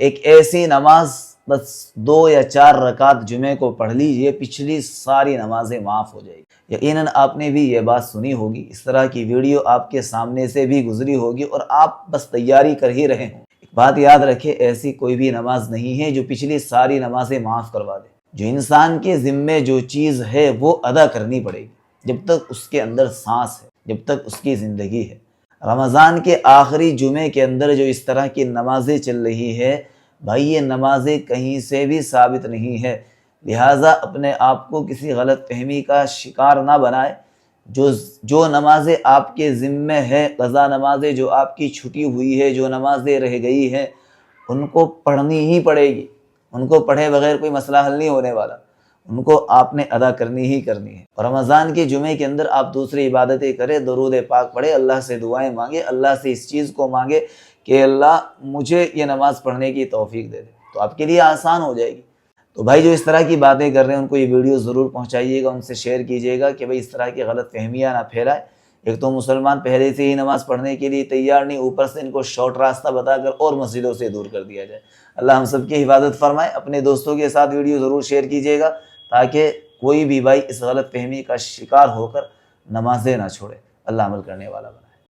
ایک ایسی نماز بس 2 یا 4 رکعت جمعے کو پڑھ لیجئے، پچھلی ساری نمازیں معاف ہو جائے گی۔ یقیناً آپ نے بھی یہ بات سنی ہوگی، اس طرح کی ویڈیو آپ کے سامنے سے بھی گزری ہوگی اور آپ بس تیاری کر ہی رہے ہوں۔ ایک بات یاد رکھے، ایسی کوئی بھی نماز نہیں ہے جو پچھلی ساری نمازیں معاف کروا دے۔ جو انسان کے ذمے جو چیز ہے وہ ادا کرنی پڑے گی جب تک اس کے اندر سانس ہے، جب تک اس کی زندگی ہے۔ رمضان کے آخری جمعے کے اندر جو اس طرح کی نمازیں چل رہی ہے، بھائی یہ نمازیں کہیں سے بھی ثابت نہیں ہے، لہٰذا اپنے آپ کو کسی غلط فہمی کا شکار نہ بنائے۔ جو نمازیں آپ کے ذمے ہے، قضا نمازیں جو آپ کی چھٹی ہوئی ہے، جو نمازیں رہ گئی ہیں، ان کو پڑھنی ہی پڑے گی۔ ان کو پڑھے بغیر کوئی مسئلہ حل نہیں ہونے والا، ان کو آپ نے ادا کرنی ہی کرنی ہے۔ اور رمضان کے جمعے کے اندر آپ دوسری عبادتیں کریں، درود پاک پڑھے، اللہ سے دعائیں مانگے، اللہ سے اس چیز کو مانگے کہ اللہ مجھے یہ نماز پڑھنے کی توفیق دے دے، تو آپ کے لیے آسان ہو جائے گی۔ تو بھائی جو اس طرح کی باتیں کر رہے ہیں ان کو یہ ویڈیو ضرور پہنچائیے گا، ان سے شیئر کیجیے گا کہ بھائی اس طرح کی غلط فہمیاں نہ پھیلائے۔ ایک تو مسلمان پہلے سے ہی نماز پڑھنے کے لیے تیار نہیں، اوپر سے ان کو شارٹ راستہ بتا کر اور مسجدوں سے دور کر دیا جائے۔ اللہ ہم سب کی حفاظت فرمائے۔ اپنے دوستوں کے ساتھ ویڈیو ضرور شیئر کیجیے گا تاکہ کوئی بھی بھائی اس غلط فہمی کا شکار ہو کر نمازیں نہ چھوڑے۔ اللہ عمل کرنے والا بنائے۔